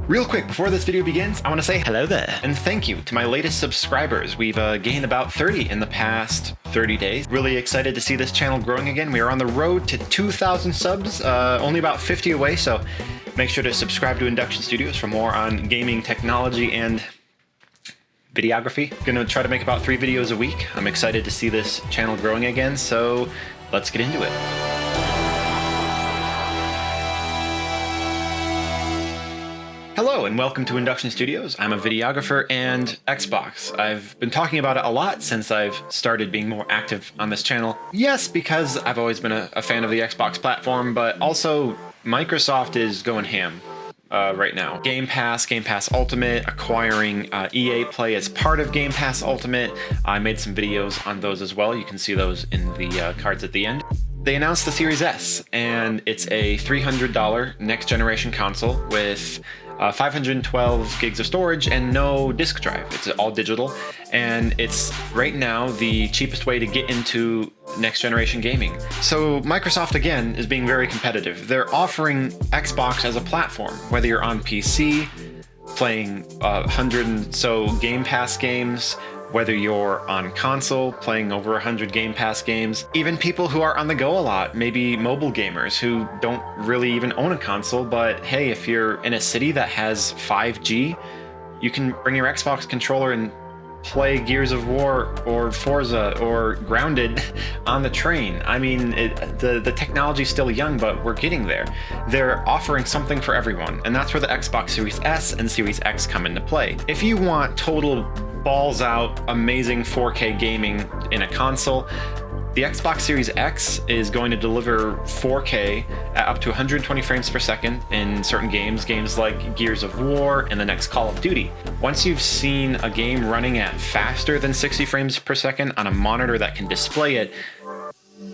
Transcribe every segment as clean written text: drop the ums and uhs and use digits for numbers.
Real quick, before this video begins, I want to say hello there, and thank you to my latest subscribers. We've gained about 30 in the past 30 days. Really excited to see this channel growing again. We are on the road to 2,000 subs, only about 50 away, so make sure to subscribe to Induction Studios for more on gaming technology and videography. Gonna try to make about 3 videos a week. I'm excited to see this channel growing again, so let's get into it. Hello and welcome to Induction Studios. I'm a videographer and Xbox. I've been talking about it a lot since I've started being more active on this channel. Yes, because I've always been a fan of the Xbox platform, but also Microsoft is going ham right now. Game Pass Ultimate, acquiring EA Play as part of Game Pass Ultimate. I made some videos on those as well. You can see those in the cards at the end. They announced the Series S, and it's a $300 next generation console with 512 gigs of storage and no disk drive. It's all digital, and it's right now the cheapest way to get into next generation gaming. So Microsoft again is being very competitive. They're offering Xbox as a platform, whether you're on PC playing 100 and so Game Pass games, whether you're on console playing over 100 Game Pass games, even people who are on the go a lot, maybe mobile gamers who don't really even own a console, but hey, if you're in a city that has 5G, you can bring your Xbox controller and play Gears of War or Forza or Grounded on the train. I mean, the technology's still young, but we're getting there. They're offering something for everyone, and that's where the Xbox Series S and Series X come into play. If you want total balls out, amazing 4K gaming in a console, the Xbox Series X is going to deliver 4K at up to 120 frames per second in certain games like Gears of War and the next Call of Duty. Once you've seen a game running at faster than 60 frames per second on a monitor that can display it,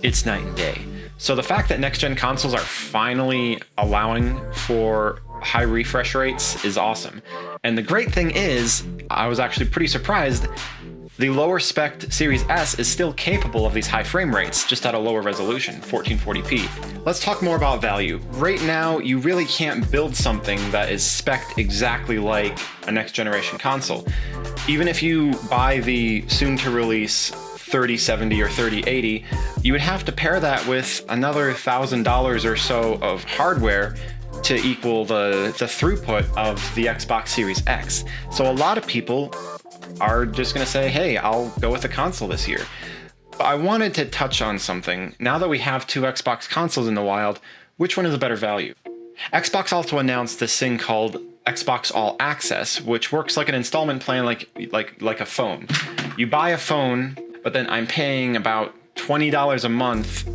it's night and day. So the fact that next-gen consoles are finally allowing for high refresh rates is awesome. And the great thing is, I was actually pretty surprised, the lower spec Series S is still capable of these high frame rates, just at a lower resolution, 1440p. Let's talk more about value. Right now, you really can't build something that is spec'd exactly like a next generation console. Even if you buy the soon-to-release 3070 or 3080, you would have to pair that with another $1,000 or so of hardware to equal the throughput of the Xbox Series X. So a lot of people are just gonna say, hey, I'll go with the console this year. But I wanted to touch on something. Now that we have 2 Xbox consoles in the wild, which one is a better value? Xbox also announced this thing called Xbox All Access, which works like an installment plan, like a phone. You buy a phone, but then I'm paying about $20 a month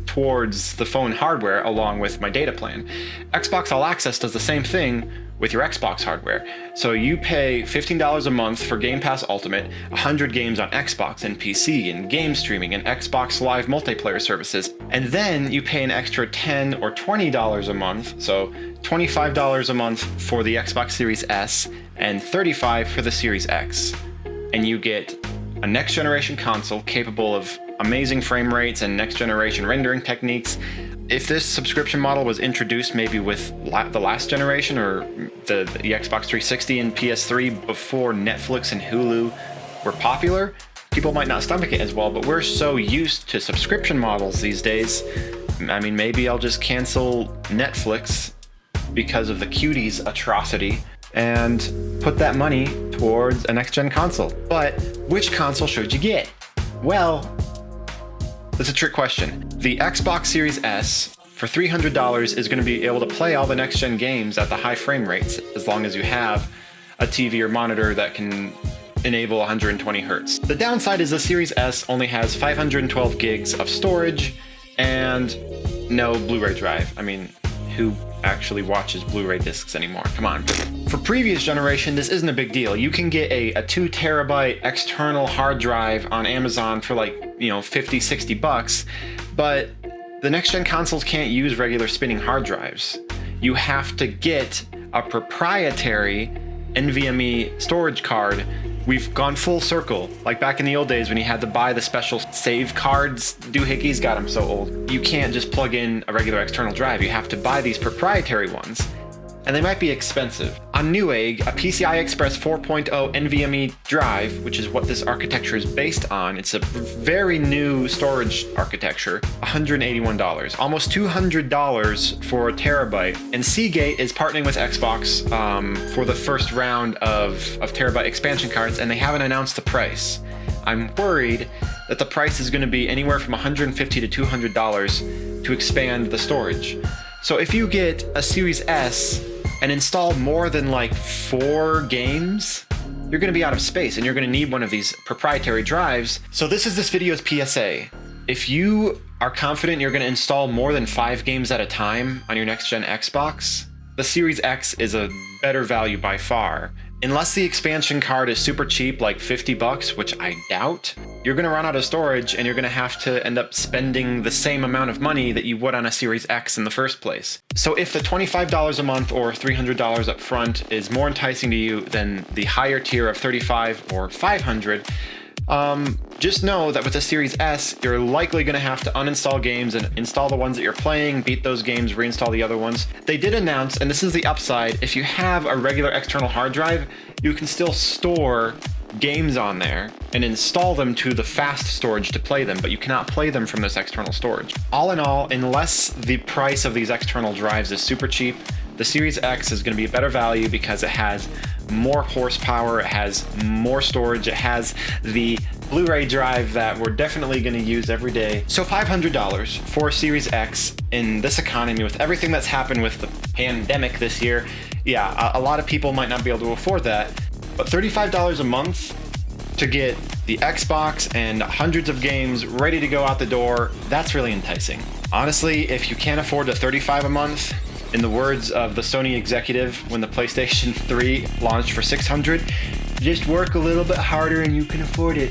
towards the phone hardware along with my data plan. Xbox All Access does the same thing with your Xbox hardware. So you pay $15 a month for Game Pass Ultimate, 100 games on Xbox and PC, and game streaming and Xbox Live multiplayer services. And then you pay an extra $10 or $20 a month, so $25 a month for the Xbox Series S and $35 for the Series X. And you get a next generation console capable of amazing frame rates and next generation rendering techniques. If this subscription model was introduced maybe with the last generation or the Xbox 360 and PS3 before Netflix and Hulu were popular, people might not stomach it as well, but we're so used to subscription models these days. I mean, maybe I'll just cancel Netflix because of the Cuties atrocity and put that money towards a next-gen console. But which console should you get? Well, that's a trick question. The Xbox Series S for $300 is going to be able to play all the next-gen games at the high frame rates as long as you have a TV or monitor that can enable 120 hertz. The downside is the Series S only has 512 gigs of storage and no Blu-ray drive. I mean, who actually watches Blu-ray discs anymore? Come on. For previous generation, this isn't a big deal. You can get a 2 terabyte external hard drive on Amazon for like, $50-60, but the next gen consoles can't use regular spinning hard drives. You have to get a proprietary NVMe storage card. We've gone full circle, like back in the old days when you had to buy the special save cards. Doohickeys got them so old. You can't just plug in a regular external drive. You have to buy these proprietary ones. and they might be expensive. On Newegg, a PCI Express 4.0 NVMe drive, which is what this architecture is based on, it's a very new storage architecture, $181, almost $200 for a terabyte. And Seagate is partnering with Xbox for the first round of terabyte expansion cards, and they haven't announced the price. I'm worried that the price is going to be anywhere from $150 to $200 to expand the storage. So if you get a Series S and install more than like 4 games, you're going to be out of space and you're going to need one of these proprietary drives. So this is this video's PSA. If you are confident you're going to install more than 5 games at a time on your next gen Xbox, the Series X is a better value by far. Unless the expansion card is super cheap, like $50, which I doubt, you're going to run out of storage and you're going to have to end up spending the same amount of money that you would on a Series X in the first place. So if the $25 a month or $300 up front is more enticing to you than the higher tier of $35 or $500, just know that with the Series S, you're likely going to have to uninstall games and install the ones that you're playing, beat those games, reinstall the other ones. They did announce, and this is the upside, if you have a regular external hard drive, you can still store games on there and install them to the fast storage to play them, but you cannot play them from this external storage. All in all, unless the price of these external drives is super cheap, the Series X is going to be a better value because it has more horsepower, it has more storage, it has the Blu-ray drive that we're definitely going to use every day. So $500 for Series X in this economy with everything that's happened with the pandemic this year, yeah, a lot of people might not be able to afford that, but $35 a month to get the Xbox and hundreds of games ready to go out the door, that's really enticing. Honestly, if you can't afford the $35 a month, in the words of the Sony executive when the PlayStation 3 launched for $600, just work a little bit harder and you can afford it.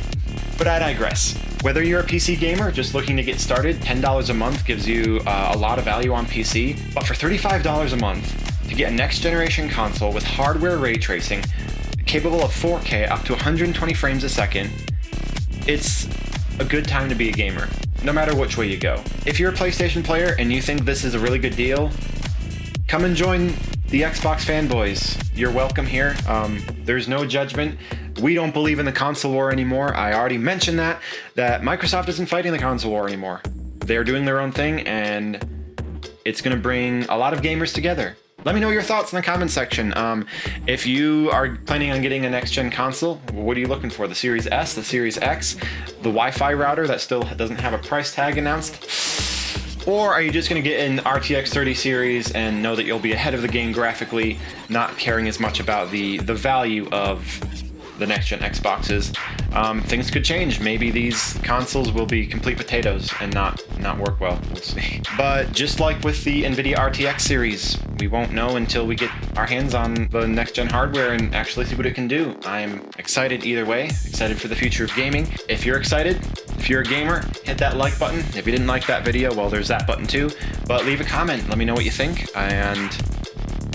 But I digress. Whether you're a PC gamer just looking to get started, $10 a month gives you a lot of value on PC. But for $35 a month to get a next generation console with hardware ray tracing, capable of 4K up to 120 frames a second, it's a good time to be a gamer, no matter which way you go. If you're a PlayStation player and you think this is a really good deal, come and join the Xbox fanboys. You're welcome here. There's no judgment. We don't believe in the console war anymore. I already mentioned that Microsoft isn't fighting the console war anymore. They're doing their own thing, and it's going to bring a lot of gamers together. Let me know your thoughts in the comment section. If you are planning on getting a next-gen console, what are you looking for? The Series S, the Series X, the Wi-Fi router that still doesn't have a price tag announced? Or are you just going to get an RTX 30 series and know that you'll be ahead of the game graphically, not caring as much about the value of the next-gen Xboxes? Things could change. Maybe these consoles will be complete potatoes and not work well. We'll see. But just like with the NVIDIA RTX series, we won't know until we get our hands on the next-gen hardware and actually see what it can do. I'm excited either way, excited for the future of gaming. If you're excited, if you're a gamer, hit that like button. If you didn't like that video, well, there's that button too. But leave a comment, let me know what you think, and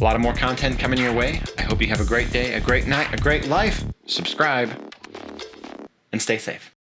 a lot of more content coming your way. I hope you have a great day, a great night, a great life. Subscribe, and stay safe.